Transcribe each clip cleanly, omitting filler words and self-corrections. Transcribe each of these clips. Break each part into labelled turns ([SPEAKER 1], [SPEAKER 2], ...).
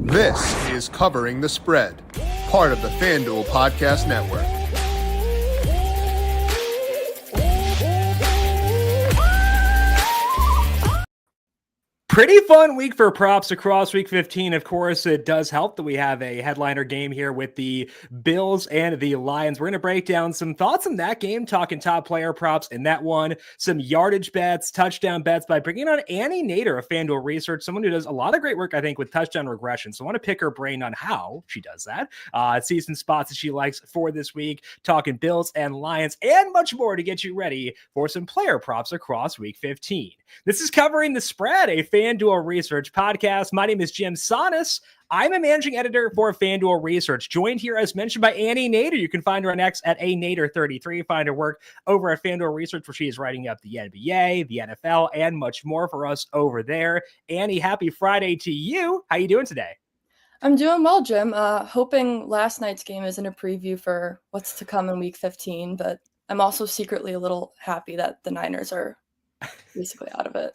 [SPEAKER 1] This is Covering the Spread, part of the FanDuel Podcast Network.
[SPEAKER 2] Pretty fun week for props across week 15. Of course, it does help that we have a headliner game here with the Bills and the Lions. We're going to break down some thoughts on that game, talking top player props in that one, some yardage bets, touchdown bets by bringing on Nader of FanDuel Research, someone who does a lot of great work, I think, with touchdown regression. So I want to pick her brain on how she does that, see some spots that she likes for this week, talking Bills and Lions, and much more to get you ready for some player props across week 15. This is Covering the Spread, a FanDuel Research podcast. My name is JimSannes. I'm a managing editor for FanDuel Research, joined here as mentioned by Nader. You can find her on X at anader33. Find her work over at FanDuel Research, where she is writing up the NBA, the NFL, and much more for us over there. Annie, happy Friday to you. How you doing today?
[SPEAKER 3] I'm doing well, Jim. Hoping last night's game isn't a preview for what's to come in week 15, but I'm also secretly a little happy that the Niners are basically out of it.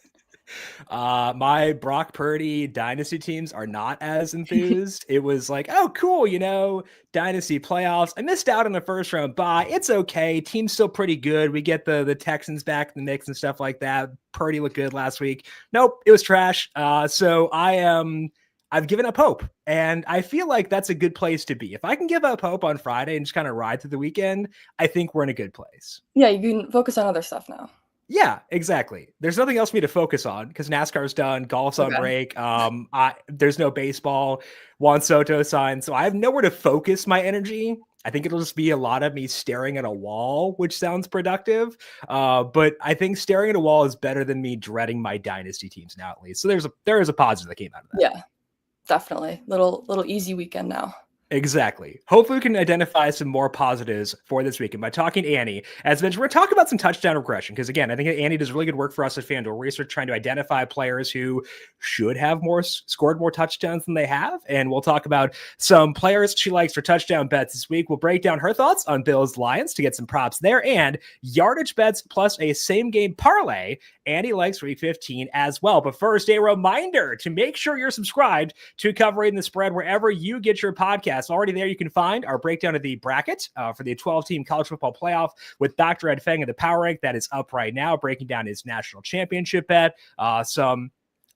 [SPEAKER 2] My Brock Purdy dynasty teams are not as enthused. It was like, oh, cool, dynasty playoffs. I missed out on the first round bye. It's okay. Team's still pretty good. We get the Texans back in the mix and stuff like that. Purdy looked good last week. Nope, it was trash. So I've given up hope, and I feel like that's a good place to be. If I can give up hope on Friday and just kind of ride through the weekend, I think we're in a good place.
[SPEAKER 3] Yeah, you can focus on other stuff now.
[SPEAKER 2] Yeah, exactly. There's nothing else for me to focus on because NASCAR's done, golf's on break. There's no baseball. Juan Soto signed, so I have nowhere to focus my energy. I think it'll just be a lot of me staring at a wall, which sounds productive. But I think staring at a wall is better than me dreading my dynasty teams now, at least. So there is a positive that came out of that.
[SPEAKER 3] Yeah, definitely. Little easy weekend now.
[SPEAKER 2] Exactly. Hopefully we can identify some more positives for this week. And by talking to Annie, as mentioned, we're talking about some touchdown regression. Because again, I think Annie does really good work for us at FanDuel Research, trying to identify players who should have scored more touchdowns than they have. And we'll talk about some players she likes for touchdown bets this week. We'll break down her thoughts on Bills Lions to get some props there, and yardage bets plus a same game parlay Annie likes week 15 as well. But first, a reminder to make sure you're subscribed to Covering the Spread wherever you get your podcasts. Already there, you can find our breakdown of the bracket for the 12-team college football playoff with Dr. Ed Feng of the Power Rank. That is up right now, breaking down his national championship bet. Some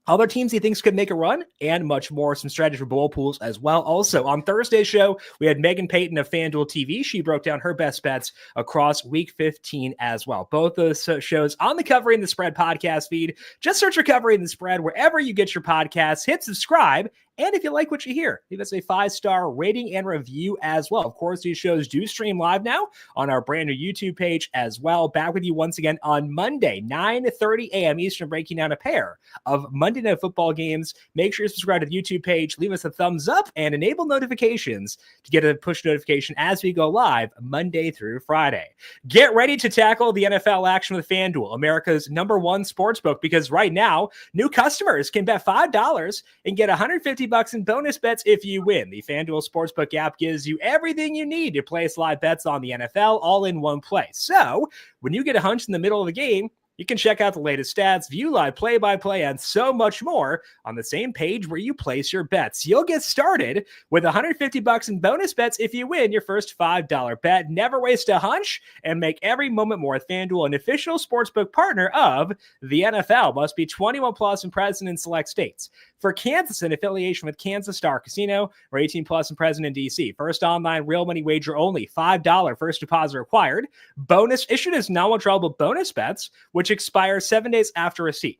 [SPEAKER 2] other teams he thinks could make a run, and much more. Some strategy for bowl pools as well. Also, on Thursday's show, we had Megan Payton of FanDuel TV. She broke down her best bets across week 15 as well. Both those shows on the Covering the Spread podcast feed. Just search for Covering the Spread wherever you get your podcasts. Hit subscribe. And if you like what you hear, leave us a 5-star rating and review as well. Of course, these shows do stream live now on our brand new YouTube page as well. Back with you once again on Monday, 9:30 a.m. Eastern, breaking down a pair of Monday Night Football games. Make sure you subscribe to the YouTube page, leave us a thumbs up, and enable notifications to get a push notification as we go live Monday through Friday. Get ready to tackle the NFL action with FanDuel, America's #1 sportsbook, because right now, new customers can bet $5 and get $150 in bonus bets if you win. The FanDuel Sportsbook app gives you everything you need to place live bets on the NFL all in one place. So when you get a hunch in the middle of the game, you can check out the latest stats, view live play-by-play, and so much more on the same page where you place your bets. You'll get started with $150 in bonus bets if you win your first $5 bet. Never waste a hunch and make every moment more. FanDuel, an official sportsbook partner of the NFL. Must be 21 plus and present in select states. For Kansas, in affiliation with Kansas Star Casino, or 18 plus and present in D.C. First online real money wager only. $5 first deposit required. Bonus issued as non-withdrawable bonus bets, which expire 7 days after receipt.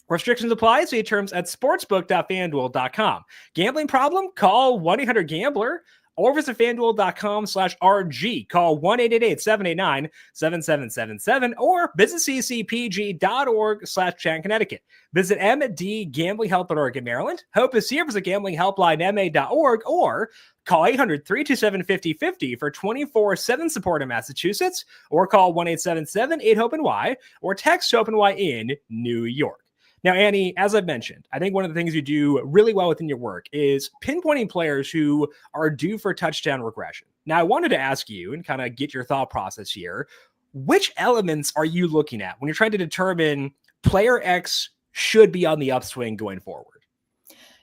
[SPEAKER 2] Restrictions apply. See terms at sportsbook.fanduel.com. Gambling problem? Call 1-800-GAMBLER or visit fanduel.com/RG. Call 1-888-789-7777 or visit ccpg.org/Chan, Connecticut. Visit mdgamblinghelp.org in Maryland. Hope is here. Visit gamblinghelplinema.org or call 800-327-5050 for 24/7 support in Massachusetts, or call 1-877-8-HOPE-NY or text HOPE-NY in New York. Now, Annie, as I've mentioned, I think one of the things you do really well within your work is pinpointing players who are due for touchdown regression. Now, I wanted to ask you and kind of get your thought process here. Which elements are you looking at when you're trying to determine player X should be on the upswing going forward?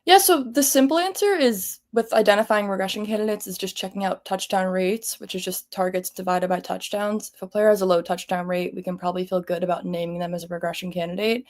[SPEAKER 3] Yeah, so the simple answer is with identifying regression candidates is just checking out touchdown rates, which is just targets divided by touchdowns. If a player has a low touchdown rate, we can probably feel good about naming them as a regression candidate.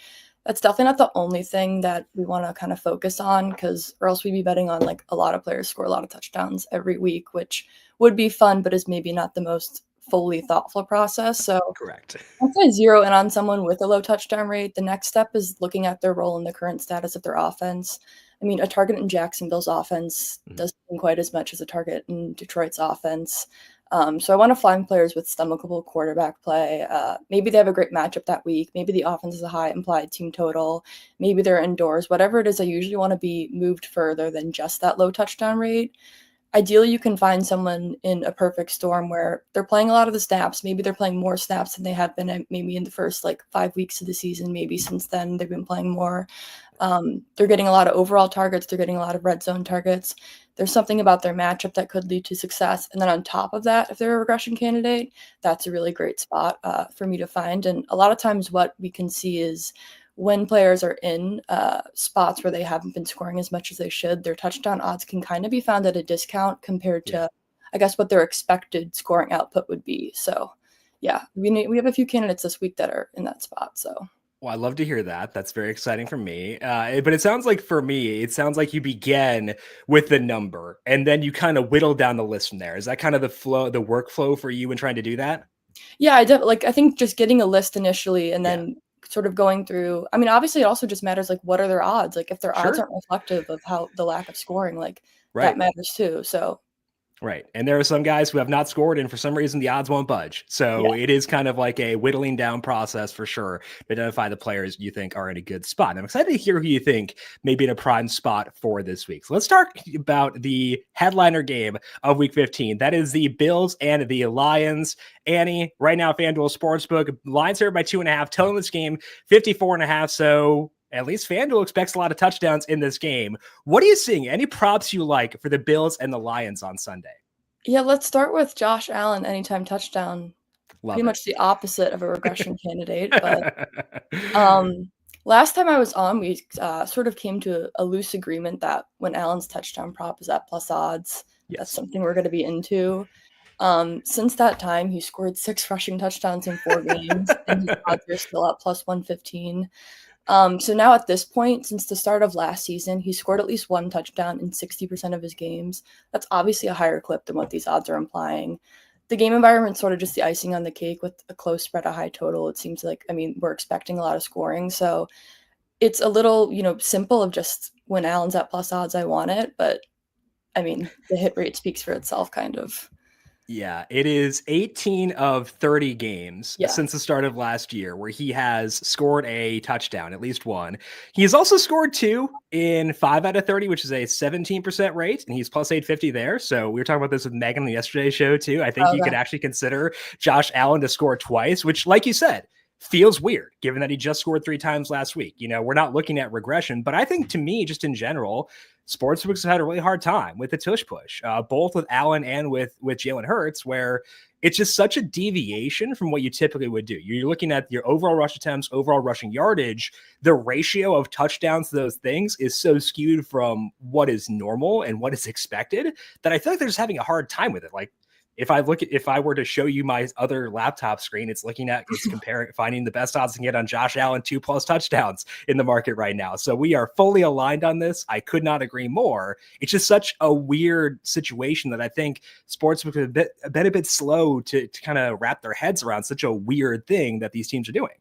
[SPEAKER 3] That's definitely not the only thing that we want to kind of focus on, because or else we'd be betting on like a lot of players score a lot of touchdowns every week, which would be fun, but is maybe not the most fully thoughtful process. So
[SPEAKER 2] Correct.
[SPEAKER 3] once I zero in on someone with a low touchdown rate, the next step is looking at their role in the current status of their offense. I mean, a target in Jacksonville's offense doesn't seem quite as much as a target in Detroit's offense. So I want to find players with stomachable quarterback play. Maybe they have a great matchup that week. Maybe the offense is a high implied team total. Maybe they're indoors. Whatever it is, I usually want to be moved further than just that low touchdown rate. Ideally, you can find someone in a perfect storm where they're playing a lot of the snaps. Maybe they're playing more snaps than they have been maybe in the first like 5 weeks of the season. Maybe since then they've been playing more. They're getting a lot of overall targets. They're getting a lot of red zone targets. There's something about their matchup that could lead to success. And then on top of that, if they're a regression candidate, that's a really great spot for me to find. And a lot of times what we can see is when players are in spots where they haven't been scoring as much as they should, their touchdown odds can kind of be found at a discount compared to, I guess, what their expected scoring output would be. So, yeah, we have a few candidates this week that are in that spot. So,
[SPEAKER 2] Well, I love to hear that. That's very exciting for me. But it sounds like for me, it sounds like you begin with the number and then you kind of whittle down the list from there. Is that kind of the flow, the workflow for you in trying to do that?
[SPEAKER 3] yeah, I think just getting a list initially and then sort of going through. I mean, obviously, it also just matters like what are their odds? Like if their odds
[SPEAKER 2] Sure.
[SPEAKER 3] aren't reflective of how the lack of scoring, like that
[SPEAKER 2] Right.
[SPEAKER 3] matters too. So,
[SPEAKER 2] Right. And there are some guys who have not scored, and for some reason, the odds won't budge.
[SPEAKER 3] yeah.
[SPEAKER 2] So it is kind of like a whittling down process for sure to identify the players you think are in a good spot. And I'm excited to hear who you think may be in a prime spot for this week. So let's talk about the headliner game of week 15. That is the Bills and the Lions. Annie, right now, FanDuel Sportsbook, Lions here by 2.5, total in this game 54.5. So at least FanDuel expects a lot of touchdowns in this game. What are you seeing? Any props you like for the Bills and the Lions on Sunday?
[SPEAKER 3] Yeah, let's start with Josh Allen anytime touchdown. Pretty
[SPEAKER 2] Love
[SPEAKER 3] much the opposite of a regression candidate, but
[SPEAKER 2] it.
[SPEAKER 3] last time I was on, we sort of came to a loose agreement that when Allen's touchdown prop is at plus odds, that's
[SPEAKER 2] Yes.
[SPEAKER 3] something we're going to be into. Since that time, he scored 6 rushing touchdowns in 4 games, and his odds are still at plus 115. So now at this point, since the start of last season, he scored at least 1 touchdown in 60% of his games. That's obviously a higher clip than what these odds are implying. The game environment's sort of just the icing on the cake with a close spread, a high total. It seems like, I mean, we're expecting a lot of scoring. So it's a little, simple of just when Allen's at plus odds, I want it. But I mean, the hit rate speaks for itself, kind of.
[SPEAKER 2] Yeah, it is 18 of 30 games
[SPEAKER 3] Yeah.
[SPEAKER 2] since the start of last year where he has scored a touchdown, at least one. He has also scored 2 in 5 out of 30, which is a 17% rate, and he's plus 850 there. So we were talking about this with Megan on yesterday's show too. I think you could actually consider Josh Allen to score twice, which, like you said, feels weird given that he just scored 3 times last week. We're not looking at regression, but I think to me, just in general, sportsbooks have had a really hard time with the tush push, both with Allen and with Jalen Hurts, where it's just such a deviation from what you typically would do. You're looking at your overall rush attempts, overall rushing yardage. The ratio of touchdowns to those things is so skewed from what is normal and what is expected that I feel like they're just having a hard time with it. Like, if I were to show you my other laptop screen, it's comparing, finding the best odds to get on Josh Allen 2+ touchdowns in the market right now. So we are fully aligned on this. I could not agree more. It's just such a weird situation that I think sportsbooks have been a bit slow to kind of wrap their heads around such a weird thing that these teams are doing.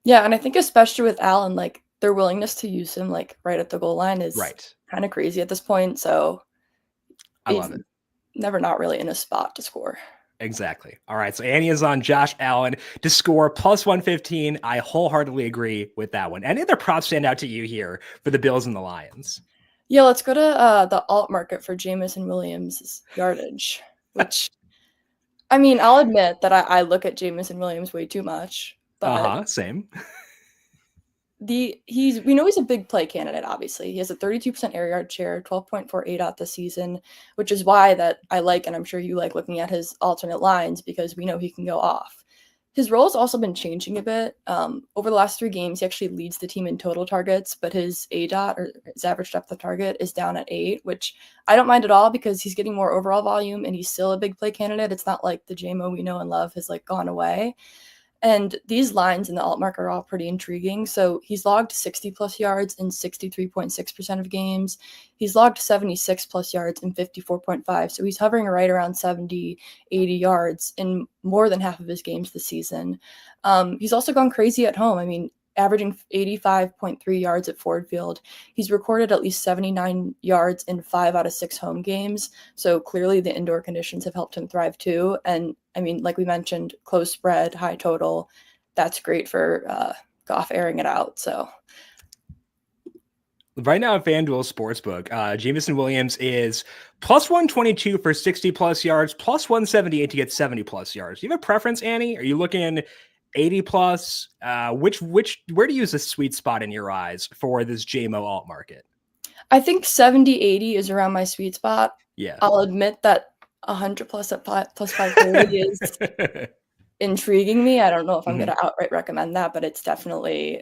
[SPEAKER 3] Yeah, and I think especially with Allen, like their willingness to use him like right at the goal line is kind of crazy at this point. So
[SPEAKER 2] I love it.
[SPEAKER 3] Never not really in a spot to score.
[SPEAKER 2] Exactly. All right. So Annie is on Josh Allen to score plus 115. I wholeheartedly agree with that one. Any other props stand out to you here for the Bills and the Lions?
[SPEAKER 3] Yeah, let's go to the alt market for Jamison Williams' yardage, which, I mean, I'll admit that I look at Jamison Williams way too much. But
[SPEAKER 2] same.
[SPEAKER 3] we know he's a big play candidate, obviously. He has a 32% air yard share, 12.48 out this season, which is why that I like, and I'm sure you like looking at his alternate lines because we know he can go off. His role has also been changing a bit. Over the last 3 games, he actually leads the team in total targets, but his ADOT, or his average depth of target, is down at 8, which I don't mind at all because he's getting more overall volume and he's still a big play candidate. It's not like the JMO we know and love has like gone away. And these lines in the alt market are all pretty intriguing. So he's logged 60 plus yards in 63.6% of games. He's logged 76 plus yards in 54.5. So he's hovering right around 70, 80 yards in more than half of his games this season. He's also gone crazy at home. I mean, averaging 85.3 yards at Ford Field. He's recorded at least 79 yards in 5 out of 6 home games. So clearly the indoor conditions have helped him thrive too. And I mean, like we mentioned, close spread, high total. That's great for Goff airing it out. So
[SPEAKER 2] right now at FanDuel Sportsbook, Jameson Williams is plus 122 for 60 plus yards, plus 178 to get 70 plus yards. Do you have a preference, Annie? Are you looking 80 plus? Where do you use a sweet spot in your eyes for this JMO alt market?
[SPEAKER 3] I think 70, 80 is around my sweet spot.
[SPEAKER 2] Yeah.
[SPEAKER 3] I'll admit that 100 plus at plus 530 is intriguing me. I don't know if I'm going to outright recommend that, but it's definitely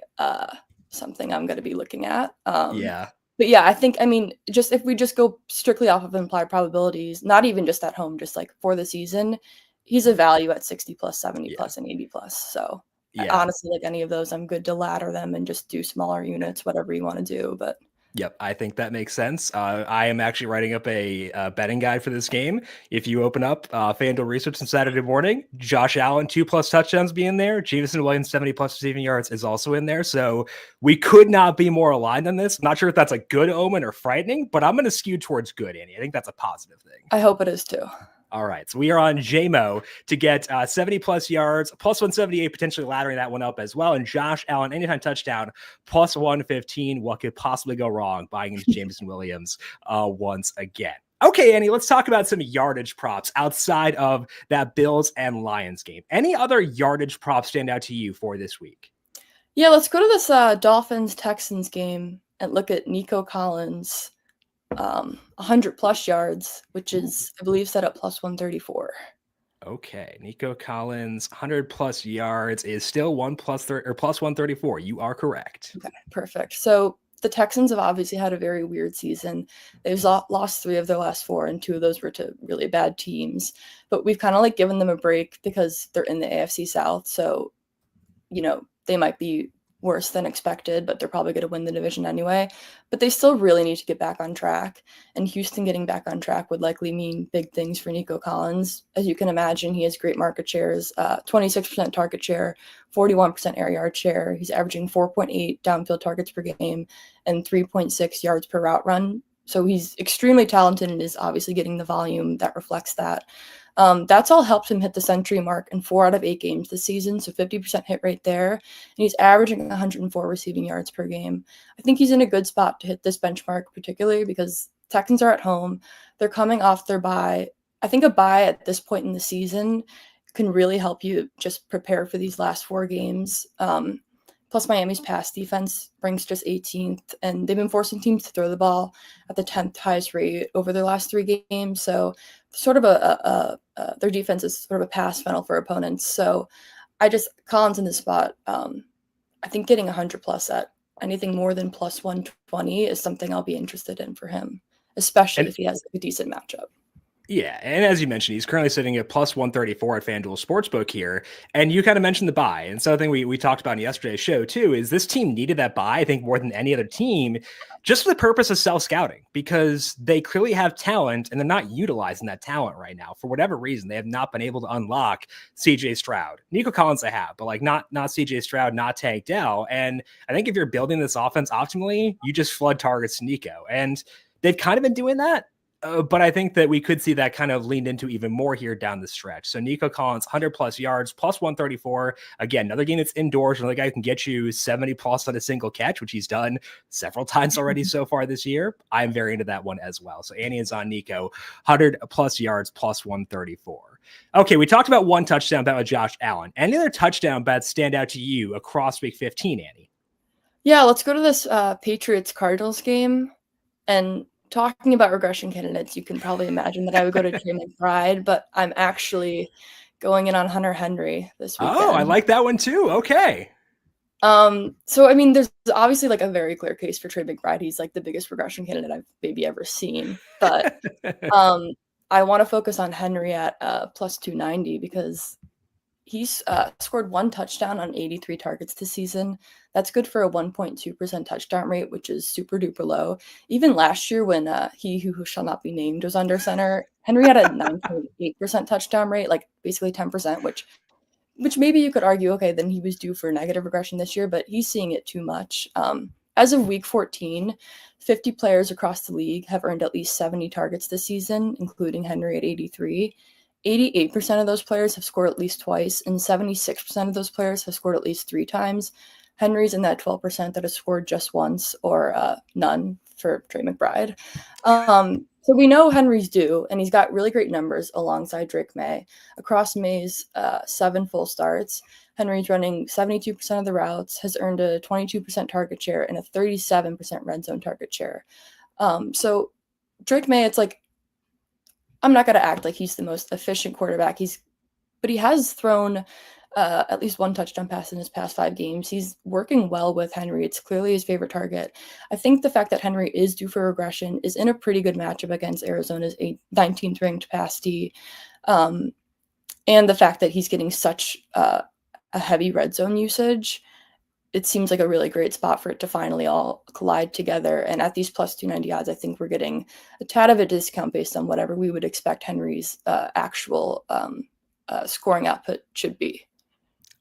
[SPEAKER 3] something I'm going to be looking at.
[SPEAKER 2] Yeah.
[SPEAKER 3] But yeah, I think, I mean, just if we just go strictly off of implied probabilities, not even just at home, just like for the season, he's a value at 60 plus, 70 plus, and 80 plus. So honestly, like any of those, I'm good to ladder them and just do smaller units, whatever you want to do. But
[SPEAKER 2] yep, I think that makes sense. I am actually writing up a betting guide for this game. If you open up FanDuel Research on Saturday morning, Josh Allen 2+ touchdowns being there. Jameson Williams 70+ receiving yards is also in there. So we could not be more aligned on this. I'm not sure if that's a good omen or frightening, but I'm going to skew towards good, Annie. I think that's a positive thing.
[SPEAKER 3] I hope it is too.
[SPEAKER 2] All right, so we are on JMO to get 70 plus yards, plus 178, potentially laddering that one up as well. And Josh Allen, anytime touchdown, plus 115. What could possibly go wrong buying into Jameson Williams once again? Okay, Annie, let's talk about some yardage props outside of that Bills and Lions game. Any other yardage props stand out to you for this week?
[SPEAKER 3] Yeah, let's go to this Dolphins-Texans game and look at Nico Collins. 100 plus yards, which is, I believe, set at plus 134.
[SPEAKER 2] Okay, Nico Collins, 100 plus yards is still plus 134. You are correct.
[SPEAKER 3] Okay, perfect. So the Texans have obviously had a very weird season. They've lost 3 of their last 4, and 2 of those were to really bad teams. But we've kind of like given them a break because they're in the AFC South. So, you know, they might be worse than expected, but they're probably going to win the division anyway. But they still really need to get back on track. And Houston getting back on track would likely mean big things for Nico Collins. As you can imagine, he has great market shares, 26% target share, 41% air yard share. He's averaging 4.8 downfield targets per game and 3.6 yards per route run. So he's extremely talented and is obviously getting the volume that reflects that. That's all helped him hit the century mark in 4 out of 8 games this season, so 50% hit rate there. And he's averaging 104 receiving yards per game. I think he's in a good spot to hit this benchmark, particularly because Texans are at home. They're coming off their bye. I think a bye at this point in the season can really help you just prepare for these last 4 games. Plus, Miami's pass defense ranks just 18th, and they've been forcing teams to throw the ball at the 10th highest rate over their last 3 games. So, sort of their defense is sort of a pass funnel for opponents. So, Collins in this spot, I think getting 100 plus at anything more than plus 120 is something I'll be interested in for him, especially if he has a decent matchup.
[SPEAKER 2] Yeah, and as you mentioned, he's currently sitting at plus 134 at FanDuel Sportsbook here. And you kind of mentioned the bye. And something we talked about in yesterday's show, too, is this team needed that bye, I think, more than any other team, just for the purpose of self-scouting, because they clearly have talent, and they're not utilizing that talent right now. For whatever reason, they have not been able to unlock CJ Stroud. Nico Collins they have, but like not CJ Stroud, not Tank Dell. And I think if you're building this offense optimally, you just flood targets to Nico. And they've kind of been doing that. But I think that we could see that kind of leaned into even more here down the stretch. So Nico Collins, 100 plus yards, plus 134. Again, another game that's indoors. Another guy who can get you 70 plus on a single catch, which he's done several times already so far this year. I'm very into that one as well. So Annie is on Nico, 100 plus yards, plus 134. Okay, we talked about one touchdown bet with Josh Allen. Any other touchdown bets stand out to you across week 15, Annie?
[SPEAKER 3] Yeah, let's go to this Patriots-Cardinals game. And talking about regression candidates, you can probably imagine that I would go to Jim McBride, but I'm actually going in on Hunter Henry this weekend.
[SPEAKER 2] Oh, I like that one too. Okay.
[SPEAKER 3] So I mean, there's obviously like a very clear case for Trey McBride. He's like the biggest regression candidate I've maybe ever seen. But I want to focus on Henry at plus 290 because he's scored 1 touchdown on 83 targets this season. That's good for a 1.2% touchdown rate, which is super duper low. Even last year when he who shall not be named was under center, Henry had a 9.8% touchdown rate, like basically 10%, which maybe you could argue, okay, then he was due for negative regression this year, but he's seeing it too much. As of week 14, 50 players across the league have earned at least 70 targets this season, including Henry at 83. 88% of those players have scored at least twice, and 76% of those players have scored at least 3 times. Henry's in that 12% that has scored just once or none for Trey McBride. So we know Henry's due, and he's got really great numbers alongside Drake May. Across May's 7 full starts, Henry's running 72% of the routes, has earned a 22% target share and a 37% red zone target share. So Drake May, it's like, I'm not going to act like he's the most efficient quarterback. But he has thrown at least 1 touchdown pass in his past 5 games. He's working well with Henry. It's clearly his favorite target. I think the fact that Henry is due for regression is in a pretty good matchup against Arizona's 19th ranked pass D. And the fact that he's getting such a heavy red zone usage, it seems like a really great spot for it to finally all collide together. And at these plus 290 odds, I think we're getting a tad of a discount based on whatever we would expect Henry's actual scoring output should be.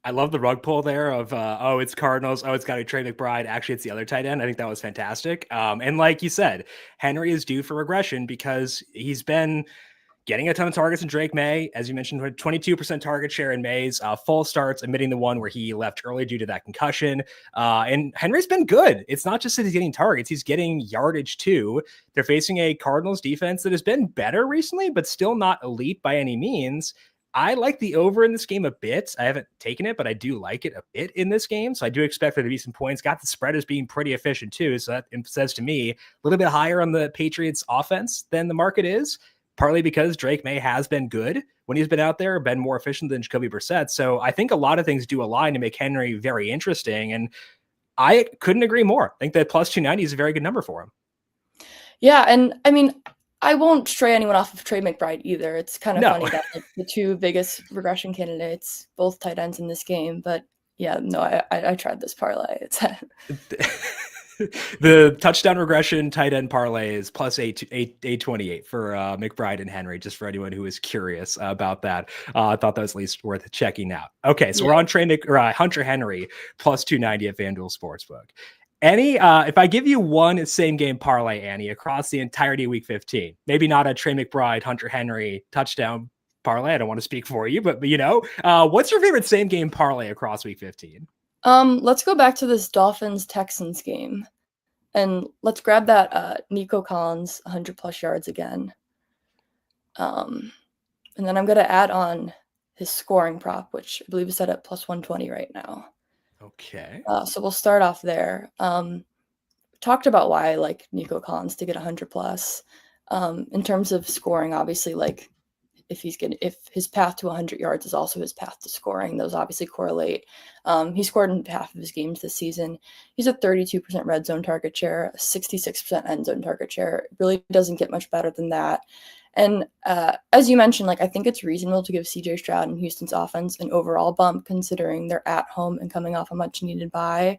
[SPEAKER 2] I love the rug pull there of, it's Cardinals. Oh, it's got to be Trey McBride. Actually, it's the other tight end. I think that was fantastic. And like you said, Henry is due for regression because he's been getting a ton of targets in Drake May. As you mentioned, 22% target share in May's full starts, omitting the one where he left early due to that concussion. And Henry's been good. It's not just that he's getting targets, he's getting yardage too. They're facing a Cardinals defense that has been better recently, but still not elite by any means. I like the over in this game a bit. I haven't taken it, but I do like it a bit in this game. So I do expect there to be some points. Got the spread as being pretty efficient too. So that says to me a little bit higher on the Patriots offense than the market is, partly because Drake May has been good when he's been out there, been more efficient than Jacoby Brissett. So I think a lot of things do align to make Henry very interesting. And I couldn't agree more. I think that plus 290 is a very good number for him.
[SPEAKER 3] Yeah. And I mean, I won't stray anyone off of Trey McBride either. It's kind of funny that like, the 2 biggest regression candidates, both tight ends in this game. But yeah, no, I tried this parlay. It's
[SPEAKER 2] the touchdown regression tight end parlay is plus 828 for McBride and Henry, just for anyone who is curious about that. I thought that was at least worth checking out. Okay, so we're on Hunter Henry plus 290 at FanDuel Sportsbook. If I give you one same game parlay, Annie, across the entirety of week 15, maybe not a Trey McBride, Hunter Henry touchdown parlay. I don't want to speak for you, but what's your favorite same game parlay across week 15?
[SPEAKER 3] Let's go back to this Dolphins-Texans game, and let's grab that Nico Collins 100 plus yards again. And then I'm going to add on his scoring prop, which I believe is set at plus 120 right now.
[SPEAKER 2] Okay.
[SPEAKER 3] So we'll start off there. Talked about why I like Nico Collins to get 100 plus. In terms of scoring, obviously, like if his path to 100 yards is also his path to scoring, those obviously correlate. He scored in half of his games this season. He's a 32% red zone target share, 66% end zone target share. It really doesn't get much better than that. And as you mentioned, like I think it's reasonable to give CJ Stroud and Houston's offense an overall bump, considering they're at home and coming off a much needed bye.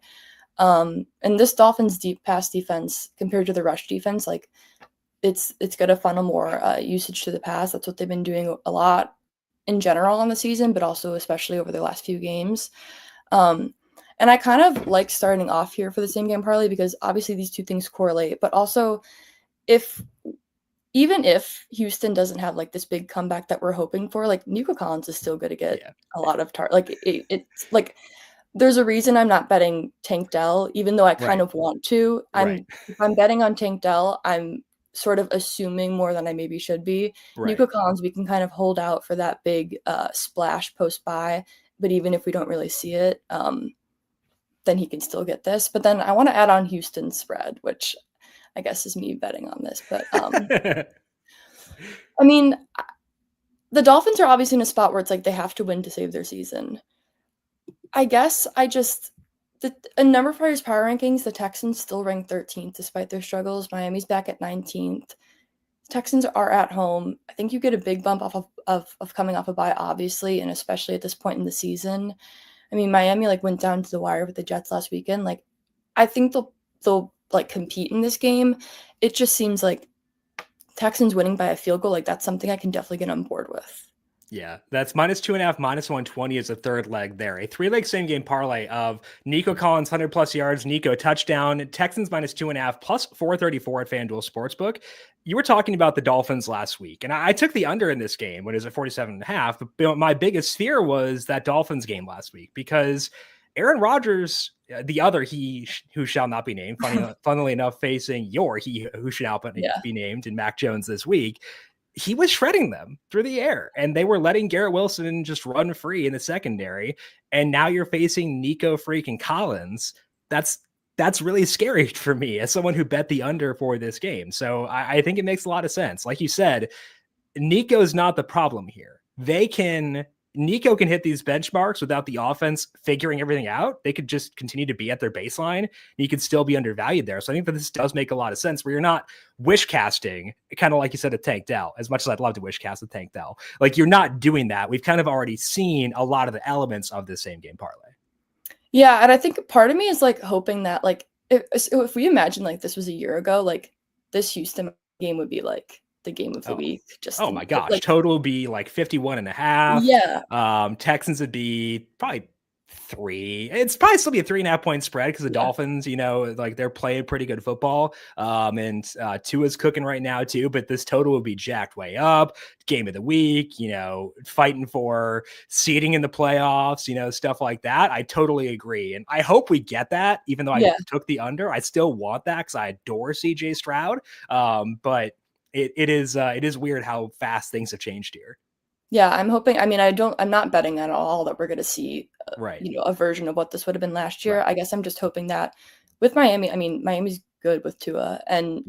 [SPEAKER 3] And this Dolphins deep pass defense compared to the rush defense, like it's going to funnel more usage to the pass. That's what they've been doing a lot in general on the season, but also especially over the last few games. And I kind of like starting off here for the same game parlay because obviously these 2 things correlate, but also even if Houston doesn't have like this big comeback that we're hoping for, like Nico Collins is still going to get a lot of like it's like there's a reason I'm not betting Tank Dell, even though I kind of want to. If I'm betting on Tank Dell, I'm sort of assuming more than I maybe should be. Nico Collins, we can kind of hold out for that big splash post bye, but even if we don't really see it, then he can still get this. But then I want to add on Houston's spread, which I guess is me betting on this. But I mean, the Dolphins are obviously in a spot where it's like they have to win to save their season. I guess a number of players' power rankings, the Texans still rank 13th despite their struggles. Miami's back at 19th. Texans are at home. I think you get a big bump off of coming off a bye, obviously, and especially at this point in the season. I mean, Miami went down to the wire with the Jets last weekend. I think they'll compete in this game. It just seems like Texans winning by a field goal, that's something I can definitely get on board with.
[SPEAKER 2] Yeah, that's -2.5, -120 is a third leg there. A 3-leg same game parlay of Nico Collins, 100+ yards, Nico touchdown, Texans -2.5, +434 at FanDuel Sportsbook. You were talking about the Dolphins last week, and I took the under in this game when it was at 47.5. But my biggest fear was that Dolphins game last week because Aaron Rodgers, the other he who shall not be named, funnily enough, facing he who shall not be named in Mac Jones this week, he was shredding them through the air, and they were letting Garrett Wilson just run free in the secondary. And now you're facing Nico freaking Collins. That's really scary for me as someone who bet the under for this game. So I think it makes a lot of sense. Like you said, Nico's not the problem here. Nico can hit these benchmarks without the offense figuring everything out. They could just continue to be at their baseline, and you could still be undervalued there. So I think that this does make a lot of sense where you're not wish casting, kind of like you said, a Tank Dell, as much as I'd love to wish cast a Tank Dell. You're not doing that. We've kind of already seen a lot of the elements of this same game parlay.
[SPEAKER 3] Yeah, and I think part of me is hoping that if we imagine this was a year ago, this Houston game would be the game of the week.
[SPEAKER 2] My gosh, total would be 51.5.
[SPEAKER 3] Yeah.
[SPEAKER 2] Texans would be probably 3. It's probably still be a 3.5 point spread because the Dolphins, they're playing pretty good football. And Tua's cooking right now too, but this total would be jacked way up. Game of the week, fighting for seeding in the playoffs, stuff like that. I totally agree. And I hope we get that, even though I took the under. I still want that because I adore CJ Stroud. But it is weird how fast things have changed here.
[SPEAKER 3] Yeah, I'm hoping. I mean, I'm not betting at all that we're going to see, a version of what this would have been last year. Right. I guess I'm just hoping that with Miami, I mean, Miami's good with Tua, and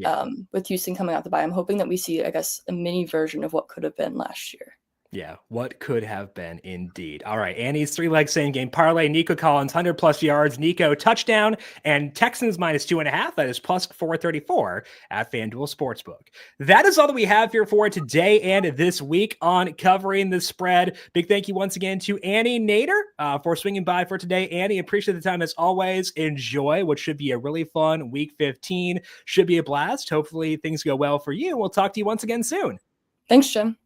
[SPEAKER 3] with Houston coming out the bye, I'm hoping that we see, I guess, a mini version of what could have been last year.
[SPEAKER 2] Yeah, what could have been indeed. All right, Annie's 3-leg same game parlay. Nico Collins, 100+ yards. Nico touchdown, and Texans -2.5. That is +434 at FanDuel Sportsbook. That is all that we have here for today and this week on covering the spread. Big thank you once again to Annie Nader for swinging by for today. Annie, appreciate the time as always. Enjoy what should be a really fun week 15. Should be a blast. Hopefully things go well for you. We'll talk to you once again soon.
[SPEAKER 3] Thanks, Jim.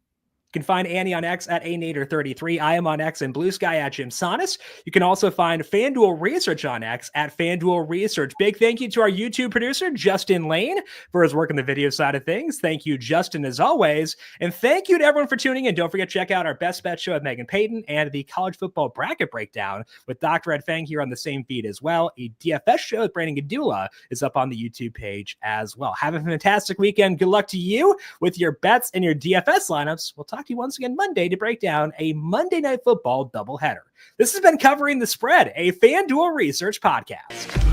[SPEAKER 2] You can find Annie on X at anader33. I am on X and Blue Sky at JimSannes. You can also find FanDuel Research on X at FanDuel Research. Big thank you to our YouTube producer, Justin Lane, for his work on the video side of things. Thank you, Justin, as always. And thank you to everyone for tuning in. Don't forget to check out our Best Bet show with Megan Payton and the college football bracket breakdown with Dr. Ed Fang here on the same feed as well. A DFS show with Brandon Gadula is up on the YouTube page as well. Have a fantastic weekend. Good luck to you with your bets and your DFS lineups. We'll talk to you once again Monday to break down a Monday Night Football doubleheader. This has been Covering the Spread, a FanDuel Research podcast.